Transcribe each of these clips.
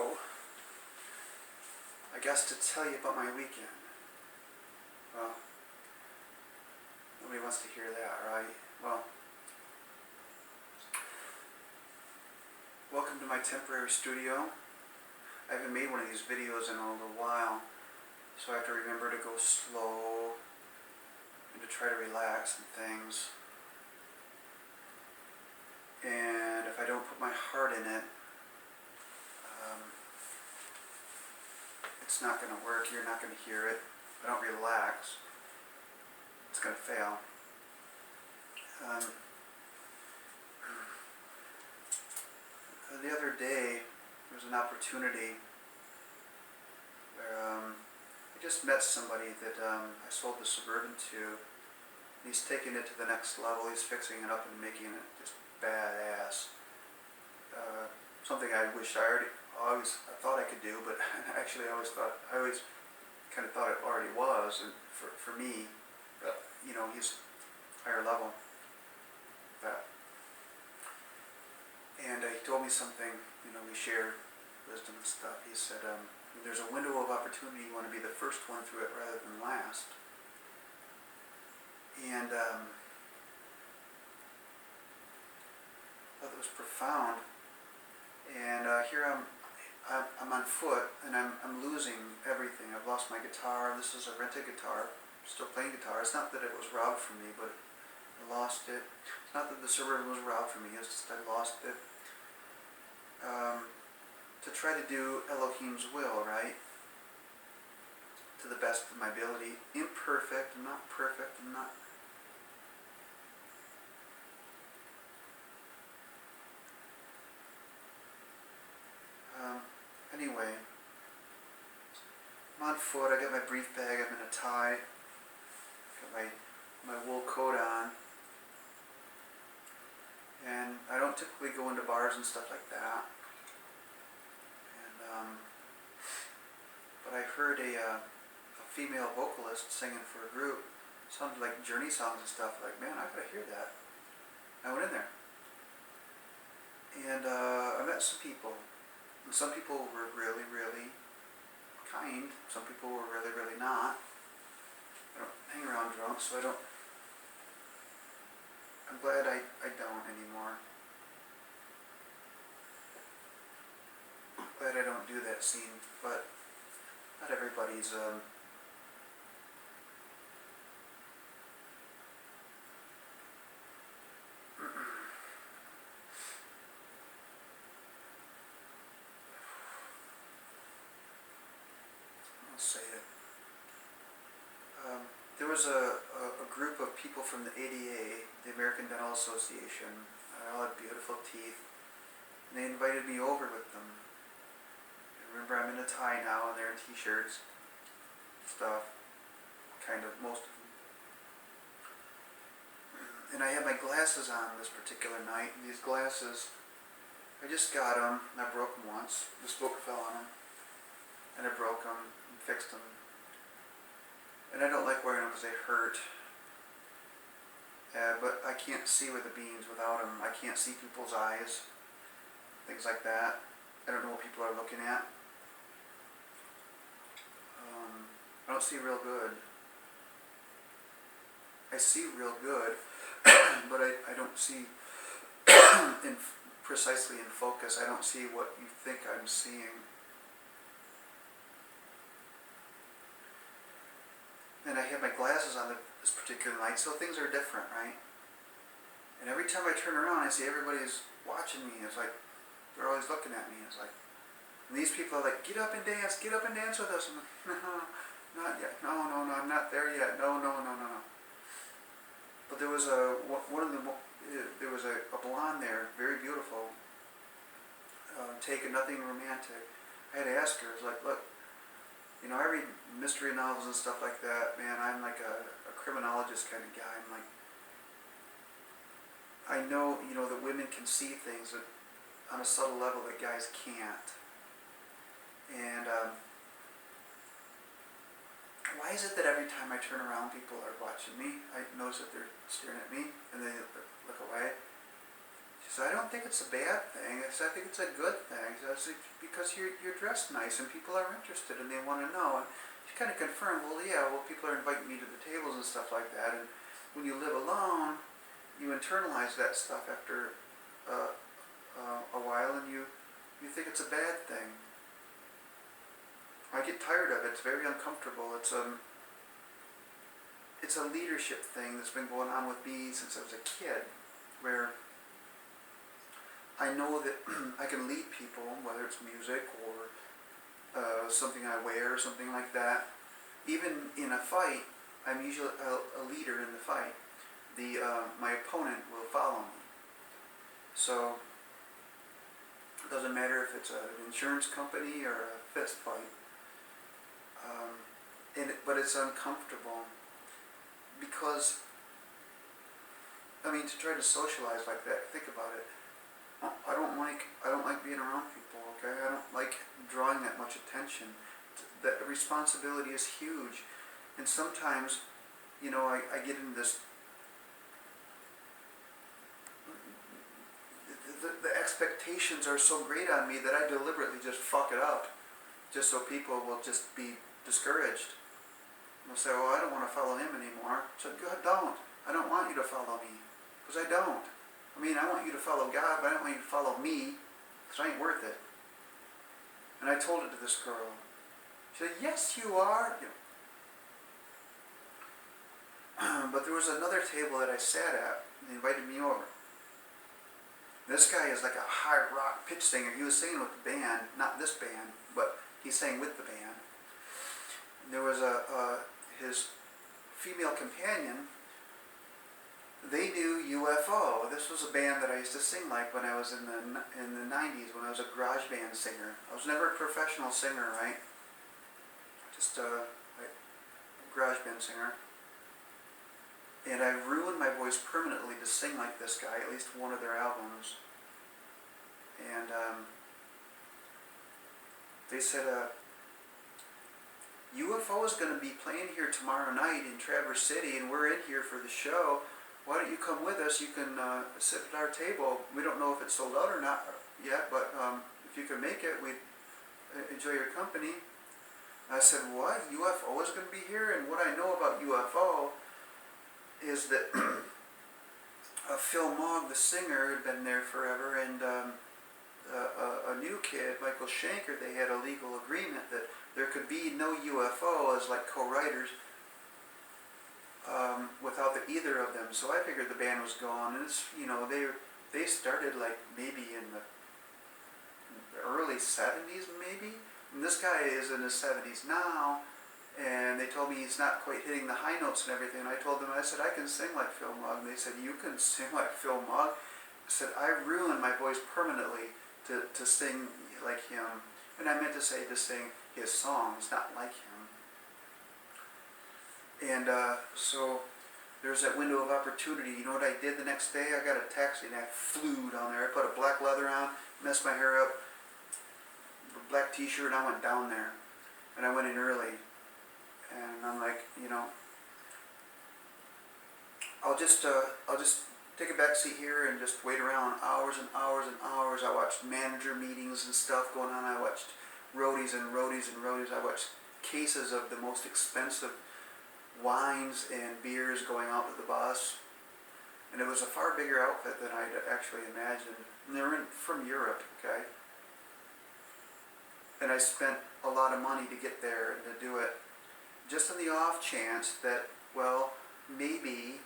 So, I guess to tell you about my weekend. Well, nobody wants to hear that, right? Well, welcome to my temporary studio. I haven't made one of these videos in a little while, so I have to remember to go slow and to try to relax and things. And if I don't put my heart in it, it's not going to work. You're not going to hear it. If I don't relax, it's going to fail. The other day, there was an opportunity where I just met somebody that I sold the Suburban to. He's taking it to the next level. He's fixing it up and making it just badass. Something I wish I thought I could do, but actually I always kind of thought it already was. And for me, he's higher level. And he told me something. We shared wisdom and stuff. He said, "There's a window of opportunity. You want to be the first one through it rather than last." And I thought that was profound. And here I'm on foot, and I'm losing everything. I've lost my guitar. This is a rented guitar. I'm still playing guitar. It's not that it was robbed from me, but I lost it. It's not that the Suburban was robbed from me. It's just I lost it. To try to do Elohim's will, right? To the best of my ability. Imperfect. I'm not perfect. I'm not. Anyway, I'm on foot. I got my brief bag. I'm in a tie. Got my wool coat on. And I don't typically go into bars and stuff like that. And but I heard a female vocalist singing for a group. It sounded like Journey songs and stuff. Like, man, I gotta hear that. I went in there. And I met some people. And some people were really, really kind. Some people were really, really not. I don't hang around drunk, so I'm glad I don't anymore. I'm glad I don't do that scene, but not everybody's I'll say it. There was a group of people from the ADA, the American Dental Association. They all had beautiful teeth. And they invited me over with them. And remember, I'm in a tie now, and they're in t-shirts. Stuff. Kind of, most of them. And I had my glasses on this particular night. And these glasses, I just got them, and I broke them once. This book fell on them. And I broke them and fixed them. And I don't like wearing them because they hurt. But I can't see with the beams without them. I can't see people's eyes. Things like that. I don't know what people are looking at. I don't see real good. I see real good, but I don't see precisely in focus. I don't see what you think I'm seeing. And I had my glasses on this particular night, so things are different, right? And every time I turn around, I see everybody's watching me. It's like, they're always looking at me. It's like, and these people are like, get up and dance with us. I'm like, no, not yet. No, I'm not there yet. No. But there was there was a blonde there, very beautiful, taken, nothing romantic. I had to ask her, I was like, look, I read mystery novels and stuff like that. Man, I'm like a criminologist kind of guy. I'm like, I know, that women can see things that, on a subtle level that guys can't. And why is it that every time I turn around, people are watching me? I notice that they're staring at me, and they look away. said, I don't think it's a bad thing. I said, I think it's a good thing. I said, because you're dressed nice and people are interested and they want to know. And she kind of confirmed, well, yeah, well, people are inviting me to the tables and stuff like that. And when you live alone, you internalize that stuff after a while, and you think it's a bad thing. I get tired of it. It's very uncomfortable. It's a leadership thing that's been going on with me since I was a kid, where I know that I can lead people, whether it's music or something I wear or something like that. Even in a fight, I'm usually a leader in the fight. My opponent will follow me. So it doesn't matter if it's an insurance company or a fist fight. But it's uncomfortable because, I mean, to try to socialize like that, think about it. I don't like being around people. Okay, I don't like drawing that much attention. That responsibility is huge, and sometimes, I get into this. The expectations are so great on me that I deliberately just fuck it up, just so people will just be discouraged. They'll say, well, I don't want to follow him anymore. So God, don't. I don't want you to follow me, because I don't. I mean, I want you to follow God, but I don't want you to follow me, because I ain't worth it. And I told it to this girl. She said, yes, you are. But there was another table that I sat at, and they invited me over. This guy is like a hard rock pitch singer. He was singing with the band, not this band, but he sang with the band. And there was his female companion. They knew UFO. This was a band that I used to sing like when I was in the 90s, when I was a garage band singer. I was never a professional singer, right? Just a garage band singer. And I ruined my voice permanently to sing like this guy, at least one of their albums. And they said, UFO is going to be playing here tomorrow night in Traverse City, and we're in here for the show. Why don't you come with us? You can sit at our table. We don't know if it's sold out or not yet, but if you can make it, we'd enjoy your company. I said, what? UFO is going to be here? And what I know about UFO is that Phil Mogg, the singer, had been there forever, and a new kid, Michael Schenker, they had a legal agreement that there could be no UFO as like co-writers without either of them. So I figured the band was gone, and it's, they started like maybe in the early 70s maybe, and this guy is in his 70s now, and they told me he's not quite hitting the high notes and everything. And I told them, I said, I can sing like Phil Mogg. And they said, you can sing like Phil Mogg? I said, I ruined my voice permanently to sing like him. And I meant to say to sing his songs, not like him. And so there's that window of opportunity. You know what I did the next day? I got a taxi and I flew down there. I put a black leather on, messed my hair up, a black t-shirt, and I went down there. And I went in early. And I'm like, I'll just take a back seat here and just wait around hours and hours and hours. I watched manager meetings and stuff going on. I watched roadies and roadies and roadies. I watched cases of the most expensive wines and beers going out to the boss. And it was a far bigger outfit than I'd actually imagined. And they were from Europe, okay? And I spent a lot of money to get there and to do it. Just on the off chance that, well, maybe,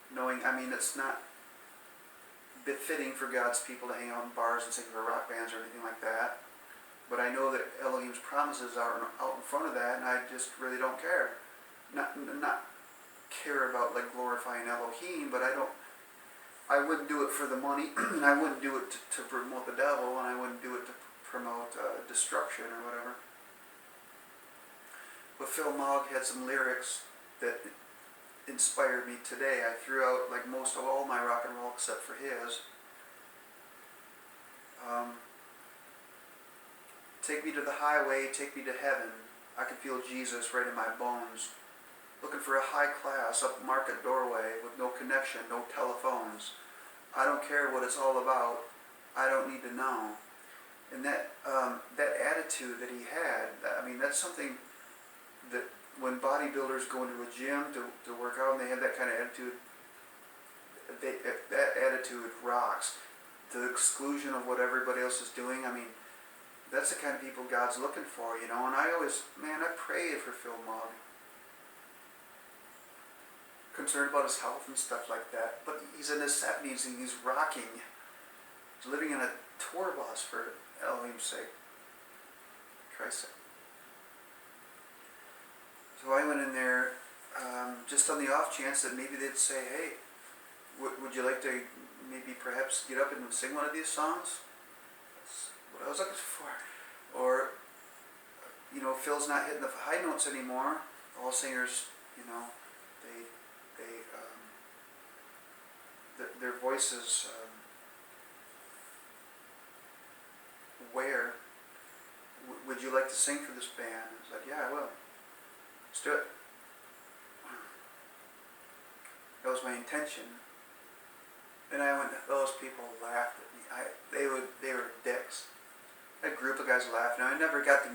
it's not befitting for God's people to hang out in bars and sing for rock bands or anything like that. But I know that Elohim's promises are out in front of that, and I just really don't care. Not care about like glorifying Elohim, but I wouldn't do it for the money, and I wouldn't do it to promote the devil, and I wouldn't do it to promote destruction or whatever. But Phil Mogg had some lyrics that inspired me today. I threw out like most of all my rock and roll except for his. Take me to the highway, take me to heaven. I can feel Jesus right in my bones. Looking for a high class, upmarket doorway with no connection, no telephones. I don't care what it's all about. I don't need to know. And that attitude that he had, I mean, that's something that when bodybuilders go into a gym to work out and they have that kind of attitude, that attitude rocks. To the exclusion of what everybody else is doing. I mean, that's the kind of people God's looking for, you know. And I always, man, I pray for Phil Mogg. Concerned about his health and stuff like that. But he's in his 70s and he's rocking. He's living in a tour bus, for Elohim's sake. Christ's sake. So I went in there just on the off chance that maybe they'd say, hey, would you like to maybe perhaps get up and sing one of these songs? That's what I was looking for. Or, you know, Phil's not hitting the high notes anymore. All singers, you know, their voices wear. Would you like to sing for this band? I was like, yeah, I will. Let's do it. That was my intention. And I went, those people laughed at me. They were dicks. A group of guys laughed. Now I never got to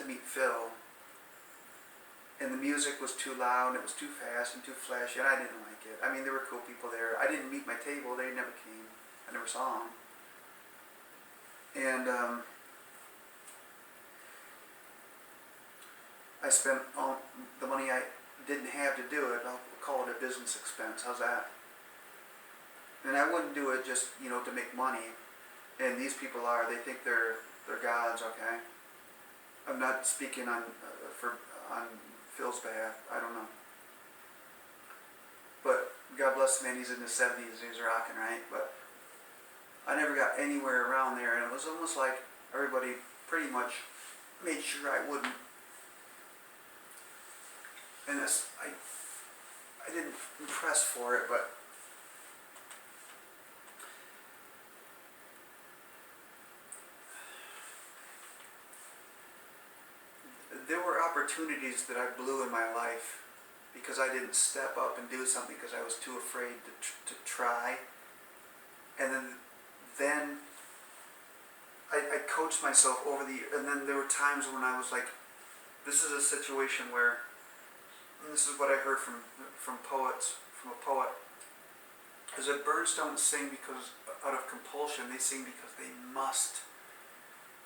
meet Phil. And the music was too loud, it was too fast and too flashy, and I didn't like it. I mean, there were cool people there. I didn't meet my table, they never came. I never saw them. And I spent all the money I didn't have to do it. I'll call it a business expense. How's that? And I wouldn't do it just, you know, to make money. And these people they think they're gods, okay? I'm not speaking on Phil's behalf. I don't know. But God bless the man, he's in his 70s and he's rocking, right? But I never got anywhere around there, and it was almost like everybody pretty much made sure I wouldn't. And I didn't press for it, but there were opportunities that I blew in my life because I didn't step up and do something because I was too afraid to try. And then I coached myself over the years, and then there were times when I was like, this is a situation where, and this is what I heard from a poet, is that birds don't sing because out of compulsion, they sing because they must.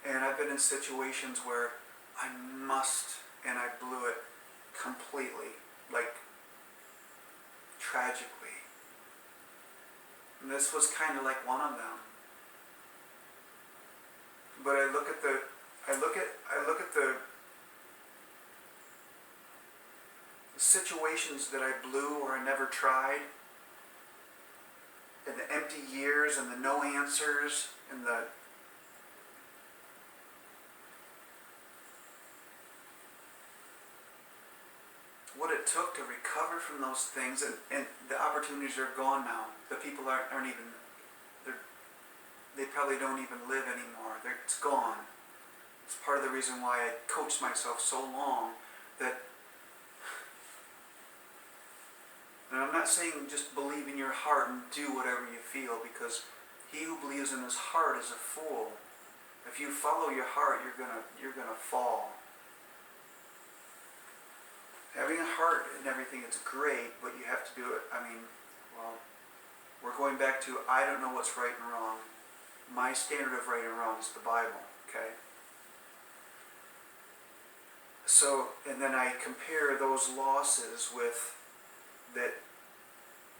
And I've been in situations where I must, and I blew it completely, like tragically. And this was kind of like one of them. But I look at the situations that I blew or I never tried, and the empty years and the no answers and the what it took to recover from those things, and the opportunities are gone now. The people aren't even, they probably don't even live anymore. It's gone. It's part of the reason why I coached myself so long that, and I'm not saying just believe in your heart and do whatever you feel, because he who believes in his heart is a fool. If you follow your heart, you're gonna fall. Having a heart and everything, it's great, but you have to do it. I mean, well, we're going back to, I don't know what's right and wrong. My standard of right and wrong is the Bible, okay? So, and then I compare those losses that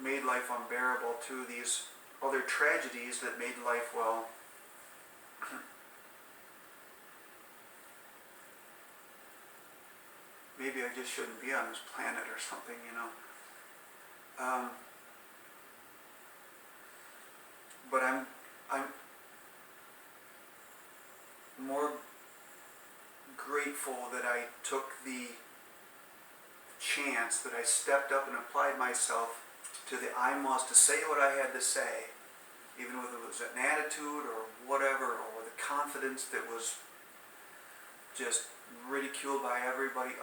made life unbearable to these other tragedies that made life, well, maybe I just shouldn't be on this planet or something, you know. But I'm more grateful that I took the chance, that I stepped up and applied myself to the I must, to say what I had to say, even whether it was an attitude or whatever, or with a confidence that was just ridiculed by everybody.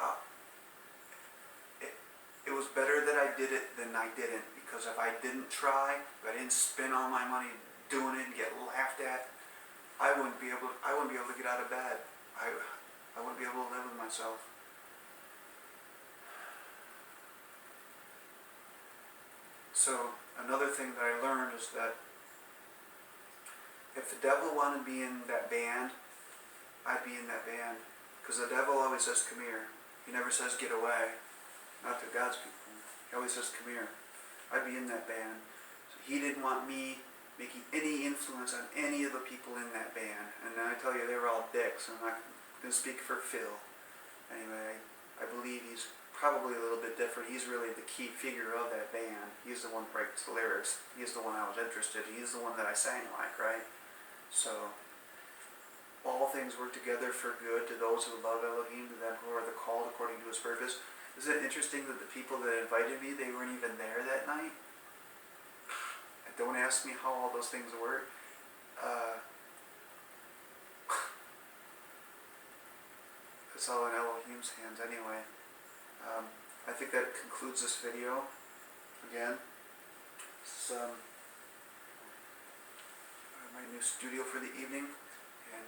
It was better that I did it than I didn't, because if I didn't try, if I didn't spend all my money doing it and get laughed at, I wouldn't be able to get out of bed. I wouldn't be able to live with myself. So another thing that I learned is that if the devil wanted me in that band, I'd be in that band. Because the devil always says, come here. He never says, get away. Not to God's people. He always says, come here. I'd be in that band. So he didn't want me making any influence on any of the people in that band. And I tell you, they were all dicks. I'm not going to speak for Phil. Anyway, I believe he's probably a little bit different. He's really the key figure of that band. He's the one who writes the lyrics. He's the one I was interested in. He's the one that I sang like, right? So, all things work together for good to those who love Elohim, to them who are the called according to his purpose. Isn't it interesting that the people that invited me, they weren't even there that night? Don't ask me how all those things work. It's all in Elohim's hands anyway. I think that concludes this video. Again, this is my new studio for the evening. And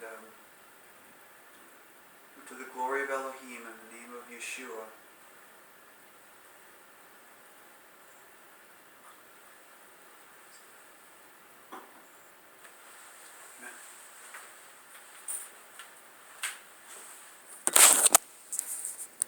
to the glory of Elohim, in the name of Yeshua,